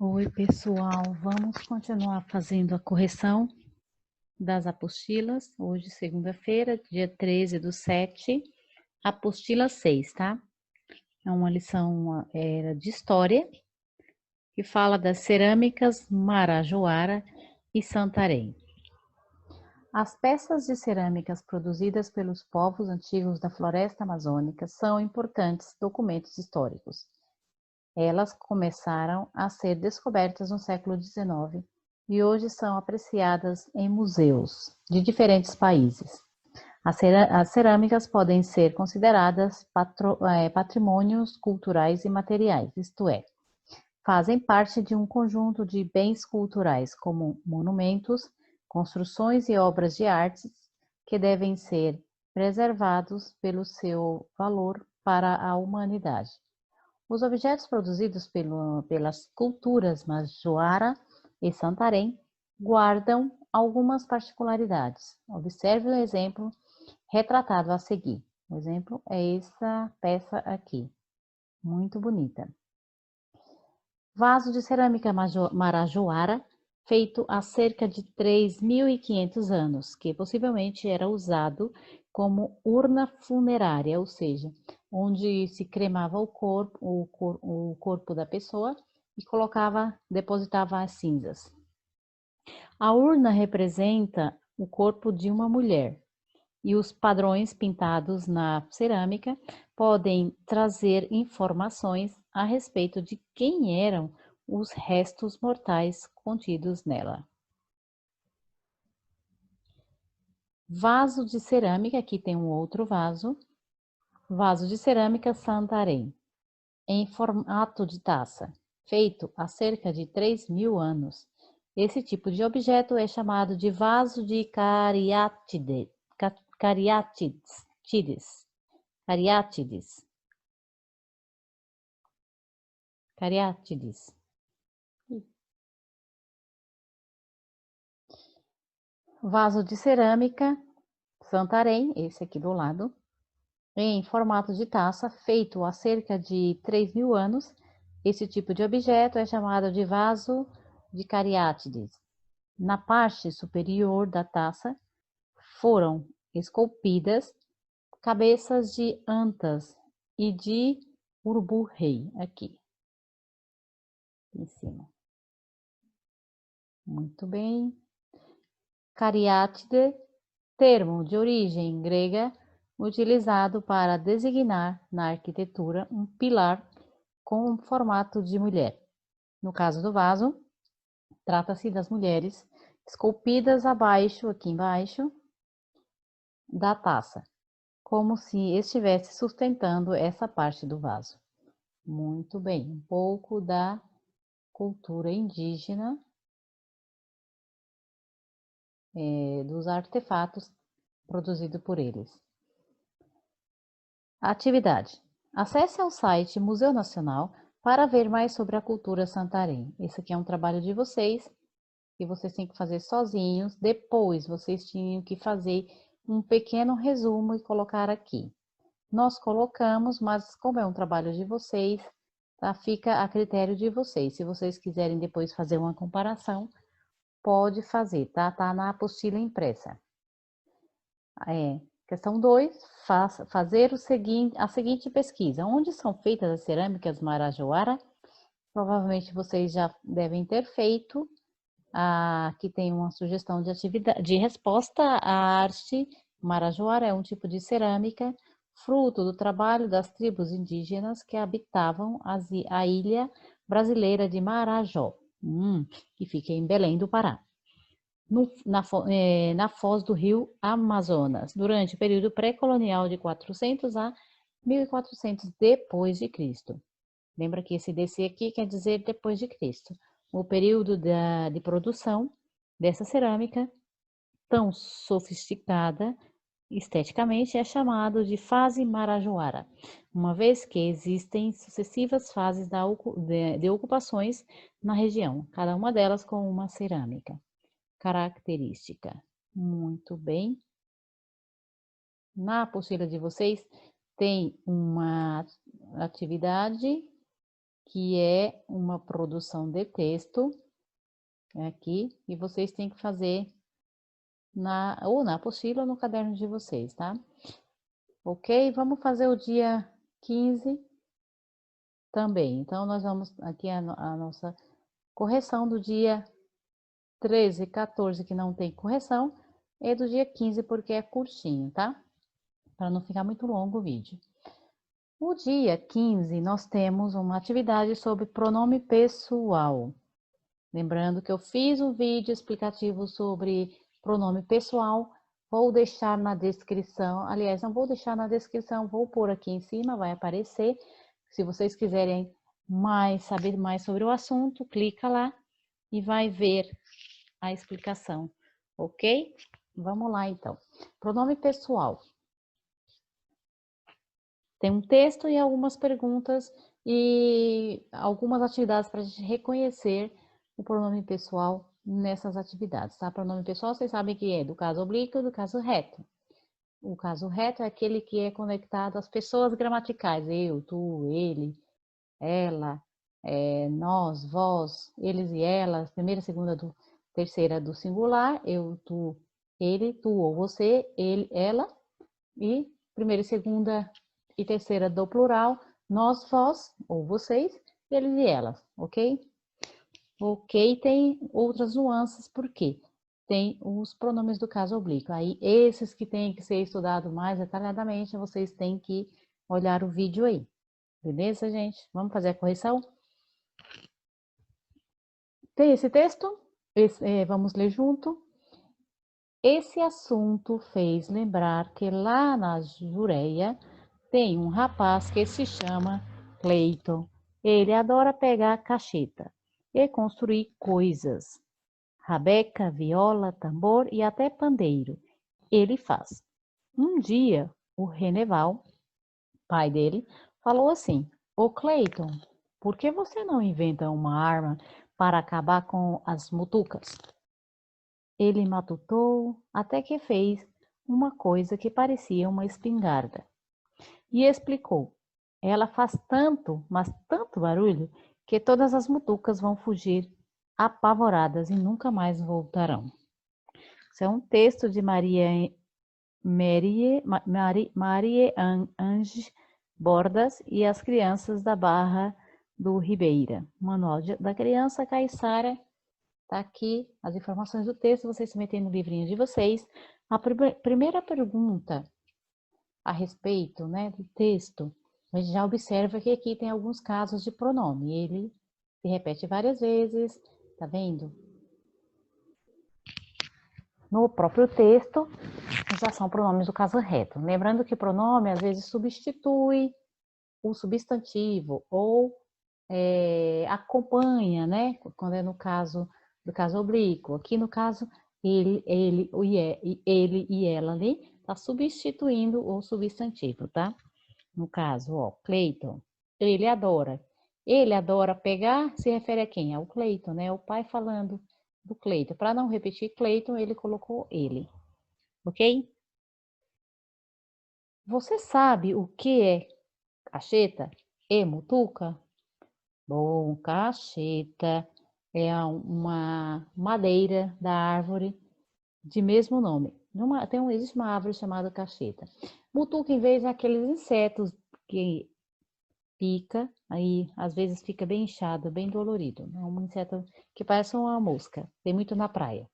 Oi, pessoal. Vamos continuar fazendo a correção das apostilas. Hoje, segunda-feira, dia 13/7, apostila 6, tá? É uma lição de história que fala das cerâmicas Marajoara e Santarém. As peças de cerâmicas produzidas pelos povos antigos da floresta amazônica são importantes documentos históricos. Elas começaram a ser descobertas no século XIX e hoje são apreciadas em museus de diferentes países. As cerâmicas podem ser consideradas patrimônios culturais e materiais, isto é, fazem parte de um conjunto de bens culturais, como monumentos, construções e obras de arte, que devem ser preservados pelo seu valor para a humanidade. Os objetos produzidos pelas culturas Majoara e Santarém guardam algumas particularidades. Observe o exemplo retratado a seguir. O exemplo é essa peça aqui, muito bonita. Vaso de cerâmica Marajoara, feito há cerca de 3.500 anos, que possivelmente era usado como urna funerária, ou seja, onde se cremava o corpo da pessoa e depositava as cinzas. A urna representa o corpo de uma mulher e os padrões pintados na cerâmica podem trazer informações a respeito de quem eram os restos mortais contidos nela. Vaso de cerâmica, aqui tem um outro vaso. Vaso de cerâmica Santarém, em formato de taça, feito há cerca de 3.000 anos. Esse tipo de objeto é chamado de vaso de cariátides. Cariátides. Vaso de cerâmica Santarém, esse aqui do lado, em formato de taça, feito há cerca de 3.000 anos. Esse tipo de objeto é chamado de vaso de cariátides. Na parte superior da taça foram esculpidas cabeças de antas e de urubu-rei, aqui em cima. Muito bem. Cariátide, termo de origem grega, utilizado para designar na arquitetura um pilar com um formato de mulher. No caso do vaso, trata-se das mulheres esculpidas abaixo, aqui embaixo, da taça, como se estivesse sustentando essa parte do vaso. Muito bem, um pouco da cultura indígena, dos artefatos produzidos por eles. Atividade. Acesse ao site Museu Nacional para ver mais sobre a cultura Santarém. Esse aqui é um trabalho de vocês, que vocês têm que fazer sozinhos. Depois, vocês tinham que fazer um pequeno resumo e colocar aqui. Nós colocamos, mas como é um trabalho de vocês, tá? Fica a critério de vocês. Se vocês quiserem depois fazer uma comparação, pode fazer, tá? Tá na apostila impressa. Questão 2, fazer a seguinte pesquisa. Onde são feitas as cerâmicas Marajoara? Provavelmente vocês já devem ter feito. Aqui tem uma sugestão de atividade, de resposta. A arte Marajoara é um tipo de cerâmica, fruto do trabalho das tribos indígenas que habitavam a ilha brasileira de Marajó, que fica em Belém do Pará, na foz do rio Amazonas, durante o período pré-colonial de 400 a 1400 depois de Cristo. Lembra que esse DC aqui quer dizer depois de Cristo. O período de produção dessa cerâmica, tão sofisticada esteticamente, é chamado de fase Marajoara, uma vez que existem sucessivas fases de ocupações na região, cada uma delas com uma cerâmica característica. Muito bem. Na apostila de vocês tem uma atividade que é uma produção de texto aqui, e vocês têm que fazer ou na apostila ou no caderno de vocês, tá? Ok? Vamos fazer o dia 15 também. Então, nós vamos aqui a nossa correção do dia 13 e 14, que não tem correção, é do dia 15, porque é curtinho, tá? Para não ficar muito longo o vídeo. O dia 15, nós temos uma atividade sobre pronome pessoal. Lembrando que eu fiz um vídeo explicativo sobre pronome pessoal, vou deixar na descrição, aliás, não vou deixar na descrição, vou pôr aqui em cima, vai aparecer. Se vocês quiserem saber mais sobre o assunto, clica lá e vai ver a explicação, ok? Vamos lá, então. Pronome pessoal. Tem um texto e algumas perguntas e algumas atividades para a gente reconhecer o pronome pessoal nessas atividades, tá? Pronome pessoal, vocês sabem que é do caso oblíquo e do caso reto. O caso reto é aquele que é conectado às pessoas gramaticais, eu, tu, ele, ela, nós, vós, eles e elas, primeira, segunda, terceira do singular, eu, tu, ele, tu ou você, ele, ela, e primeira, segunda e terceira do plural, nós, vós ou vocês, eles e elas, ok? Ok, tem outras nuances, por quê? Tem os pronomes do caso oblíquo. Aí, esses que têm que ser estudados mais detalhadamente, vocês têm que olhar o vídeo aí. Beleza, gente? Vamos fazer a correção? Tem esse texto? Vamos ler junto. Esse assunto fez lembrar que lá na Jureia tem um rapaz que se chama Cleiton. Ele adora pegar cacheta e construir coisas. Rabeca, viola, tambor e até pandeiro. Ele faz. Um dia, o Reneval, pai dele, falou assim: Ô Cleiton, por que você não inventa uma arma para acabar com as mutucas? Ele matutou até que fez uma coisa que parecia uma espingarda. E explicou: ela faz tanto, mas tanto barulho, que todas as mutucas vão fugir apavoradas e nunca mais voltarão. Isso é um texto de Marie Ange Bordas e as crianças da Barra do Ribeira. Manual da criança, Caiçara. Está aqui as informações do texto, vocês se metem no livrinho de vocês. A primeira pergunta a respeito, né, do texto, a gente já observa que aqui tem alguns casos de pronome. Ele se repete várias vezes, tá vendo? No próprio texto, já são pronomes do caso reto. Lembrando que pronome, às vezes, substitui o substantivo ou acompanha, né? Quando é no caso do caso oblíquo. Aqui no caso, ele e ela ali, tá substituindo o substantivo, tá? No caso, ó, Cleiton, ele adora. Ele adora pegar, se refere a quem? Ao Cleiton, né? O pai falando do Cleiton. Para não repetir Cleiton, ele colocou ele, ok? Você sabe o que é cacheta e mutuca? Bom, cacheta é uma madeira da árvore de mesmo nome. Existe uma árvore chamada cacheta. Mutuca, em vez, é aqueles insetos que pica, aí às vezes fica bem inchado, bem dolorido. É um inseto que parece uma mosca, tem muito na praia.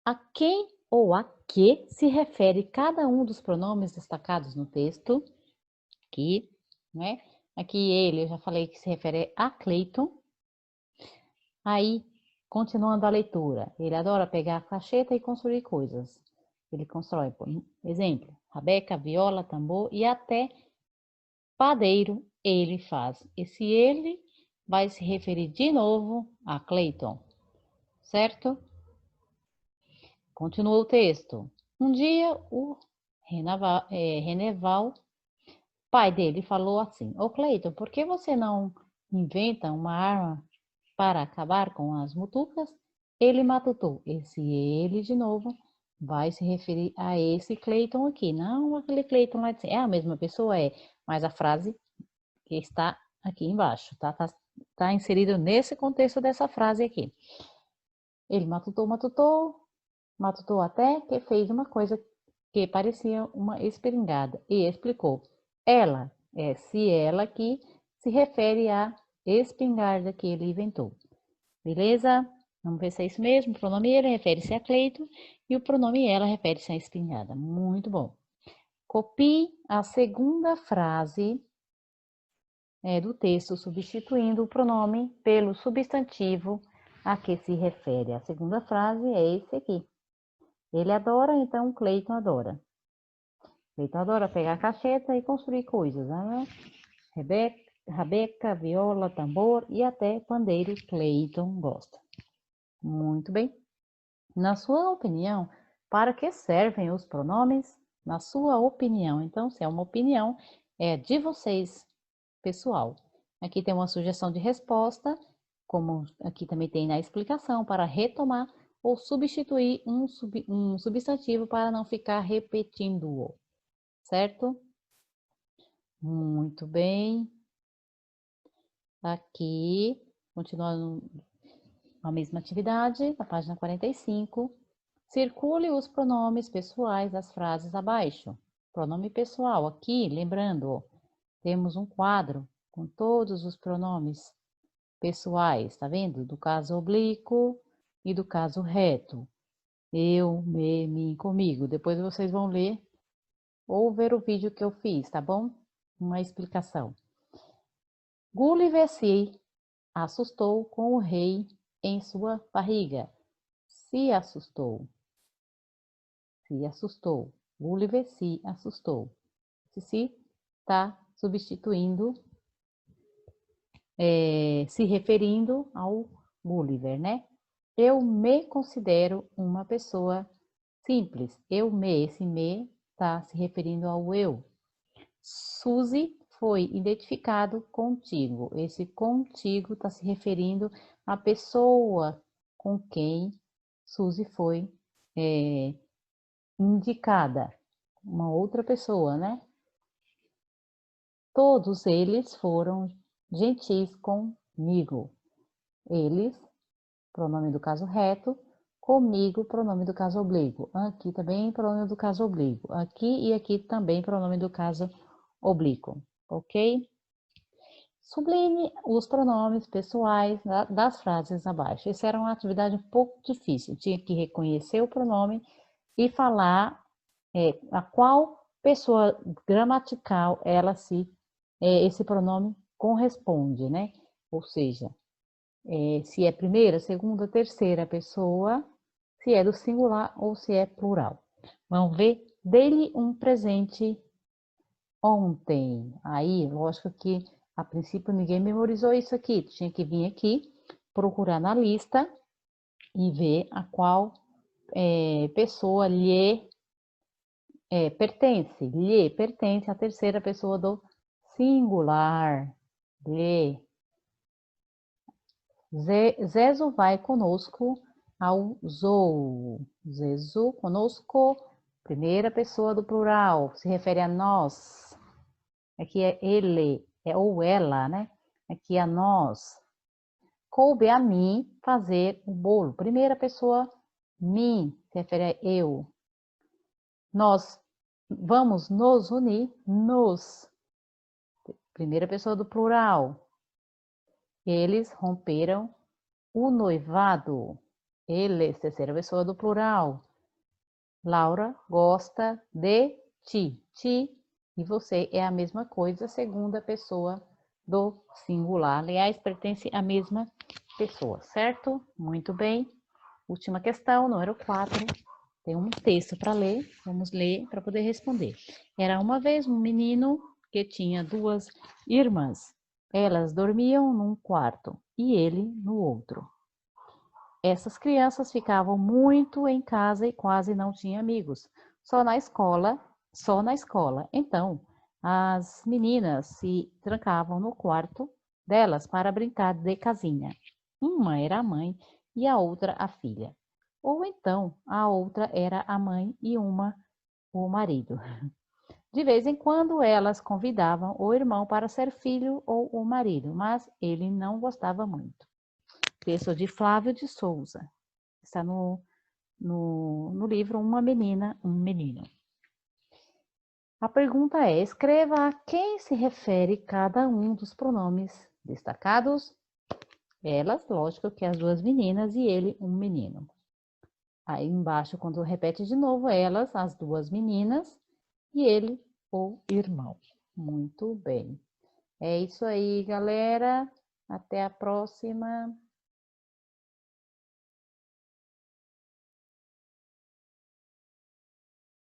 A quem ou a que se refere cada um dos pronomes destacados no texto? Aqui, né? Aqui ele, eu já falei que se refere a Cleiton. Aí, continuando a leitura, ele adora pegar a cacheta e construir coisas. Ele constrói, por exemplo, rabeca, viola, tambor e até padeiro ele faz. Esse ele vai se referir de novo a Cleiton, certo? Continua o texto. Um dia o Reneval, pai dele, falou assim: Ô Cleiton, por que você não inventa uma arma para acabar com as mutucas? Ele matutou. Esse ele de novo vai se referir a esse Cleiton aqui, não aquele Cleiton lá de cima. É a mesma pessoa, é, mas a frase que está aqui embaixo, tá? Tá inserido nesse contexto dessa frase aqui. Ele matutou até que fez uma coisa que parecia uma espingarda e explicou. Ela, se ela que se refere à espingarda que ele inventou. Beleza? Vamos ver se é isso mesmo. O pronome ele refere-se a Cleito e o pronome ela refere-se à espingarda. Muito bom. Copie a segunda frase do texto, substituindo o pronome pelo substantivo a que se refere. A segunda frase é esse aqui. Ele adora, então Cleiton adora. Cleiton adora pegar a cacheta e construir coisas, né? Rabeca, viola, tambor e até pandeiro Cleiton gosta. Muito bem. Na sua opinião, para que servem os pronomes? Na sua opinião. Então, se é uma opinião, é de vocês, pessoal. Aqui tem uma sugestão de resposta, como aqui também tem na explicação, para retomar ou substituir um substantivo para não ficar repetindo-o. Certo? Muito bem. Aqui, continuando a mesma atividade, na página 45. Circule os pronomes pessoais das frases abaixo. Pronome pessoal, aqui, lembrando, temos um quadro com todos os pronomes pessoais, tá vendo? Do caso oblíquo e do caso reto. Eu, me, mim, comigo. Depois vocês vão ler ou ver o vídeo que eu fiz, tá bom? Uma explicação. Gulliver se assustou com o rei em sua barriga. Se assustou. Se assustou. Gulliver se assustou. Se está substituindo, se referindo ao Gulliver, né? Eu me considero uma pessoa simples. Esse me está se referindo ao eu. Suzy foi identificado contigo. Esse contigo está se referindo à pessoa com quem Suzy foi indicada. Uma outra pessoa, né? Todos eles foram gentis comigo. Eles, pronome do caso reto, comigo, pronome do caso oblíquo. Aqui também, pronome do caso oblíquo. Aqui e aqui também, pronome do caso oblíquo. Ok? Sublinhe os pronomes pessoais das frases abaixo. Essa era uma atividade um pouco difícil. Tinha que reconhecer o pronome e falar a qual pessoa gramatical esse pronome corresponde, né? Ou seja, se é primeira, segunda, terceira pessoa, se é do singular ou se é plural. Vamos ver? Dei-lhe um presente ontem. Aí, lógico que a princípio ninguém memorizou isso aqui. Tinha que vir aqui, procurar na lista e ver a qual pessoa lhe pertence. Lhe pertence a terceira pessoa do singular. Lhe. Zezo vai conosco ao zoo. Zezo conosco, primeira pessoa do plural, se refere a nós. Aqui é ele, ou ela, né? Aqui é nós. Coube a mim fazer o bolo. Primeira pessoa, mim, se refere a eu. Nós vamos nos unir, nos. Primeira pessoa do plural. Eles romperam o noivado. Eles, terceira pessoa do plural. Laura gosta de ti. Ti e você é a mesma coisa, segunda pessoa do singular. Aliás, pertence à mesma pessoa, certo? Muito bem. Última questão, número 4. Tem um texto para ler. Vamos ler para poder responder. Era uma vez um menino que tinha 2 irmãs. Elas dormiam num quarto e ele no outro. Essas crianças ficavam muito em casa e quase não tinham amigos. Só na escola. Então, as meninas se trancavam no quarto delas para brincar de casinha. Uma era a mãe e a outra a filha. Ou então, a outra era a mãe e uma o marido. De vez em quando elas convidavam o irmão para ser filho ou o marido, mas ele não gostava muito. Texto de Flávio de Souza. Está no livro Uma Menina, um Menino. A pergunta é: escreva a quem se refere cada um dos pronomes destacados. Elas, lógico que as duas meninas e ele, um menino. Aí embaixo, quando repete de novo, elas, as duas meninas e ele, o irmão. Muito bem. É isso aí, galera. Até a próxima.